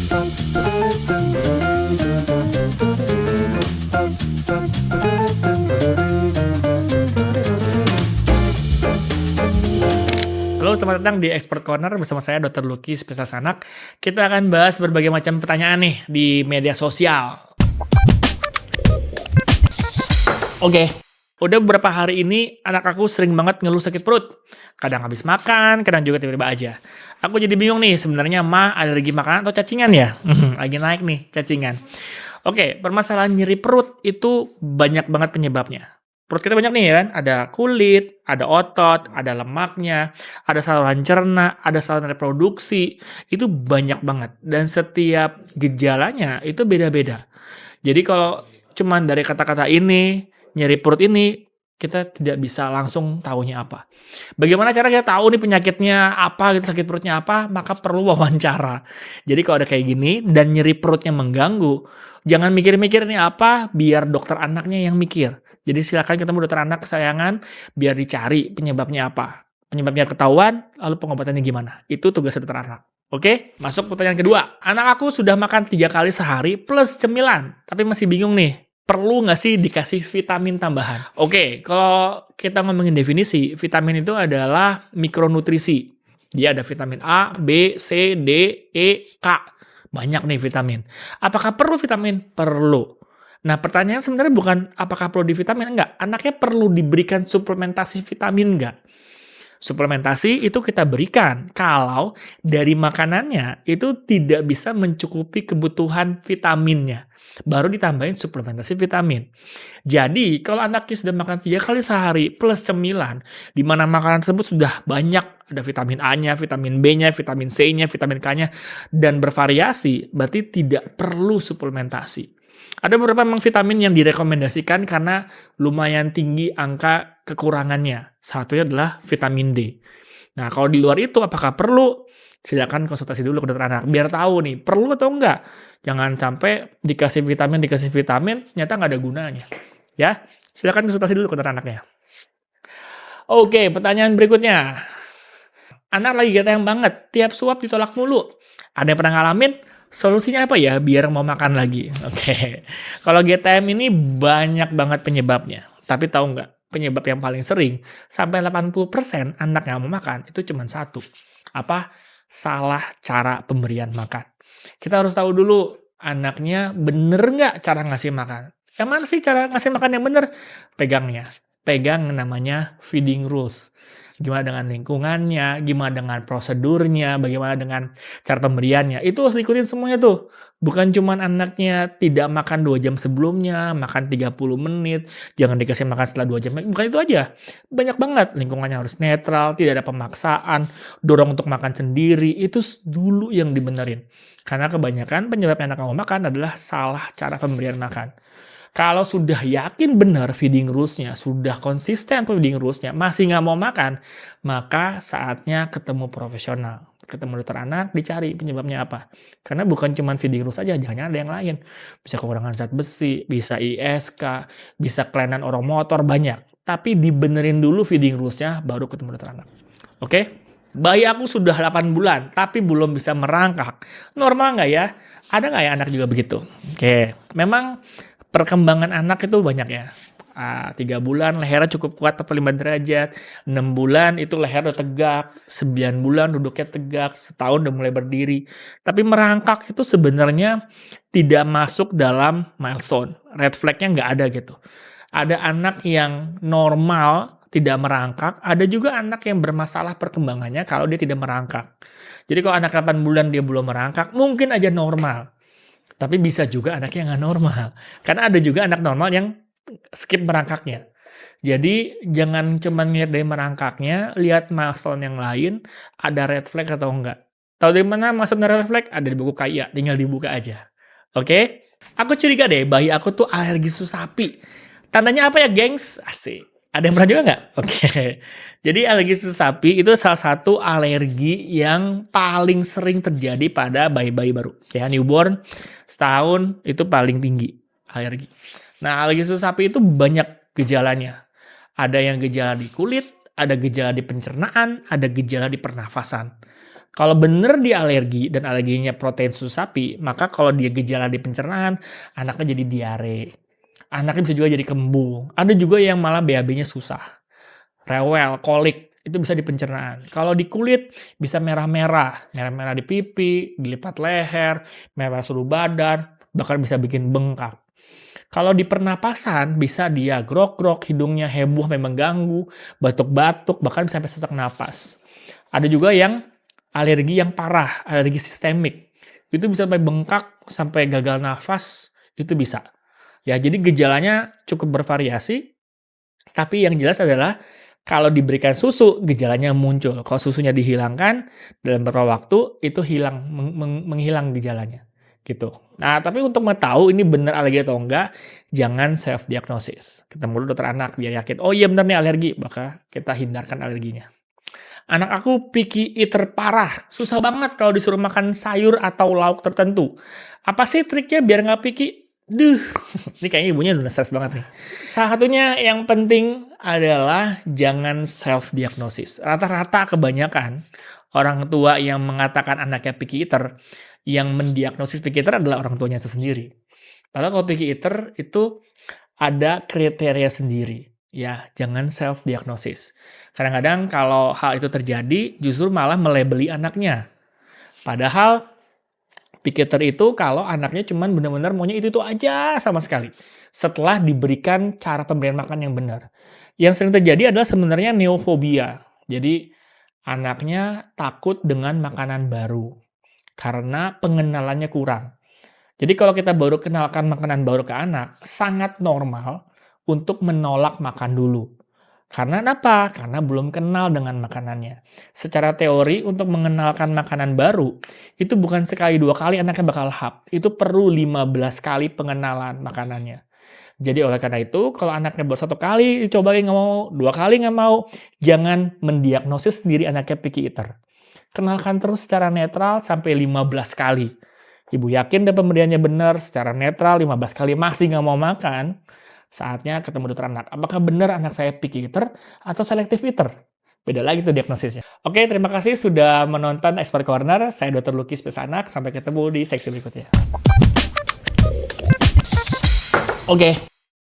Halo, selamat datang di Expert Corner bersama saya Dr. Lucky, spesialis anak. Kita akan bahas berbagai macam pertanyaan nih di media sosial. Oke, udah beberapa hari ini anak aku sering banget ngeluh sakit perut. Kadang habis makan, kadang juga tiba-tiba aja. Aku jadi bingung nih, sebenarnya mah alergi makanan atau cacingan ya? Lagi naik nih, cacingan. Oke, permasalahan nyeri perut itu banyak banget penyebabnya. Perut kita banyak nih ya kan, ada kulit, ada otot, ada lemaknya, ada saluran cerna, ada saluran reproduksi, itu banyak banget. Dan setiap gejalanya itu beda-beda. Jadi kalau cuman dari kata-kata ini, nyeri perut ini, kita tidak bisa langsung tahunya apa. Bagaimana cara kita tahu nih penyakitnya apa, gitu, sakit perutnya apa, maka perlu wawancara. Jadi kalau ada kayak gini dan nyeri perutnya mengganggu, jangan mikir-mikir nih apa, biar dokter anaknya yang mikir. Jadi silakan ketemu dokter anak kesayangan, biar dicari penyebabnya apa. Penyebabnya ketahuan, lalu pengobatannya gimana. Itu tugas dokter anak. Oke, masuk pertanyaan kedua. Anak aku sudah makan 3 kali sehari plus cemilan, tapi masih bingung nih. Perlu nggak sih dikasih vitamin tambahan? Oke, kalau kita ngomongin definisi, vitamin itu adalah mikronutrisi. Dia ada vitamin A, B, C, D, E, K. Banyak nih vitamin. Apakah perlu vitamin? Perlu. Nah, pertanyaan sebenarnya bukan apakah perlu divitamin? Enggak. Anaknya perlu diberikan suplementasi vitamin enggak? Suplementasi itu kita berikan kalau dari makanannya itu tidak bisa mencukupi kebutuhan vitaminnya. Baru ditambahin suplementasi vitamin. Jadi kalau anaknya sudah makan 3 kali sehari plus cemilan, di mana makanan tersebut sudah banyak, ada vitamin A-nya, vitamin B-nya, vitamin C-nya, vitamin K-nya, dan bervariasi, berarti tidak perlu suplementasi. Ada beberapa memang vitamin yang direkomendasikan karena lumayan tinggi angka kekurangannya. Satunya adalah vitamin D. Nah, kalau di luar itu apakah perlu? Silakan konsultasi dulu ke dokter anak biar tahu nih perlu atau enggak. Jangan sampai dikasih vitamin, ternyata nggak ada gunanya. Ya, silakan konsultasi dulu ke dokter anaknya. Oke, pertanyaan berikutnya. Anak lagi GTM banget, tiap suap ditolak mulu. Ada yang pernah ngalamin? Solusinya apa ya biar mau makan lagi? Oke, kalau GTM ini banyak banget penyebabnya. Tapi tahu nggak? Penyebab yang paling sering, sampai 80% anak yang mau makan, itu cuma satu. Apa? Salah cara pemberian makan. Kita harus tahu dulu, anaknya bener nggak cara ngasih makan? Yang mana sih cara ngasih makan yang bener? Pegangnya. Pegang namanya feeding rules. Gimana dengan lingkungannya, gimana dengan prosedurnya, bagaimana dengan cara pemberiannya. Itu harus diikutin semuanya tuh. Bukan cuma anaknya tidak makan 2 jam sebelumnya, makan 30 menit, jangan dikasih makan setelah 2 jam. Bukan itu aja. Banyak banget. Lingkungannya harus netral, tidak ada pemaksaan, dorong untuk makan sendiri. Itu dulu yang dibenerin. Karena kebanyakan penyebab anak mau makan adalah salah cara pemberian makan. Kalau sudah yakin benar feeding rules-nya, sudah konsisten feeding rules-nya, masih nggak mau makan, maka saatnya ketemu profesional. Ketemu dokter anak, dicari penyebabnya apa. Karena bukan cuma feeding rules aja, jangan ada yang lain. Bisa kekurangan zat besi, bisa ISK, bisa kelainan oromotor, banyak. Tapi dibenerin dulu feeding rules-nya, baru ketemu dokter anak. Oke? Bayi aku sudah 8 bulan, tapi belum bisa merangkak. Normal nggak ya? Ada nggak ya anak juga begitu? Oke, memang perkembangan anak itu banyak ya. 3 bulan lehernya cukup kuat 45 derajat. 6 bulan itu leher udah tegak. 9 bulan duduknya tegak. Setahun udah mulai berdiri. Tapi merangkak itu sebenarnya tidak masuk dalam milestone. Red flag-nya nggak ada gitu. Ada anak yang normal tidak merangkak. Ada juga anak yang bermasalah perkembangannya kalau dia tidak merangkak. Jadi kalau anak 8 bulan dia belum merangkak, mungkin aja normal. Tapi bisa juga anaknya nggak normal. Karena ada juga anak normal yang skip merangkaknya. Jadi jangan cuma ngeliat dari merangkaknya, lihat milestone yang lain, ada red flag atau enggak. Tahu dari mana maksudnya red flag? Ada di buku KIA, tinggal dibuka aja. Oke? Aku curiga deh, bayi aku tuh alergi susu sapi. Tandanya apa ya, gengs? Asik. Ada yang pernah juga nggak? Oke. Jadi alergi susu sapi itu salah satu alergi yang paling sering terjadi pada bayi-bayi baru. Ya, newborn setahun itu paling tinggi alergi. Nah, alergi susu sapi itu banyak gejalanya. Ada yang gejala di kulit, ada gejala di pencernaan, ada gejala di pernafasan. Kalau bener dia alergi dan alerginya protein susu sapi, maka kalau dia gejala di pencernaan, anaknya jadi diare. Anaknya bisa juga jadi kembung. Ada juga yang malah BAB-nya susah. Rewel, kolik, itu bisa di pencernaan. Kalau di kulit bisa merah-merah, merah-merah di pipi, dilipat leher, merah seluruh badan, bahkan bisa bikin bengkak. Kalau di pernapasan bisa dia grok-grok, hidungnya heboh memang mengganggu, batuk-batuk, bahkan sampai sesak napas. Ada juga yang alergi yang parah, alergi sistemik. Itu bisa sampai bengkak, sampai gagal nafas, itu bisa. Ya, jadi gejalanya cukup bervariasi, tapi yang jelas adalah kalau diberikan susu, gejalanya muncul. Kalau susunya dihilangkan, dalam beberapa waktu itu hilang, menghilang gejalanya. Gitu. Nah, tapi untuk mengetahui ini benar alergi atau enggak, jangan self-diagnosis. Ketemu dulu dokter anak, biar yakin, oh iya benar nih alergi, maka kita hindarkan alerginya. Anak aku picky eater parah, susah banget kalau disuruh makan sayur atau lauk tertentu. Apa sih triknya biar nggak picky? Ini kayaknya ibunya udah stres banget nih. Salah satunya yang penting adalah jangan self-diagnosis. Rata-rata kebanyakan orang tua yang mengatakan anaknya picky eater, yang mendiagnosis picky eater adalah orang tuanya itu sendiri. Padahal kalau picky eater itu ada kriteria sendiri. Ya, jangan self-diagnosis. Kadang-kadang kalau hal itu terjadi, justru malah melabeli anaknya. Padahal picky eater itu kalau anaknya cuman benar-benar maunya itu aja sama sekali. Setelah diberikan cara pemberian makan yang benar. Yang sering terjadi adalah sebenarnya neofobia. Jadi anaknya takut dengan makanan baru. Karena pengenalannya kurang. Jadi kalau kita baru kenalkan makanan baru ke anak, sangat normal untuk menolak makan dulu. Karena apa? Karena belum kenal dengan makanannya. Secara teori untuk mengenalkan makanan baru, itu bukan sekali dua kali anaknya bakal hap. Itu perlu 15 kali pengenalan makanannya. Jadi oleh karena itu, kalau anaknya baru 1 kali dicobain nggak mau, 2 kali nggak mau, jangan mendiagnosis sendiri anaknya picky eater. Kenalkan terus secara netral sampai 15 kali. Ibu yakin deh pemberiannya benar, secara netral 15 kali masih nggak mau makan, saatnya ketemu dokter anak. Apakah benar anak saya picky eater atau selective eater? Beda lagi tuh diagnosisnya. Oke, terima kasih sudah menonton Expert Corner. Saya Dr. Lucky Spesialis Anak. Sampai ketemu di seksi berikutnya. Oke.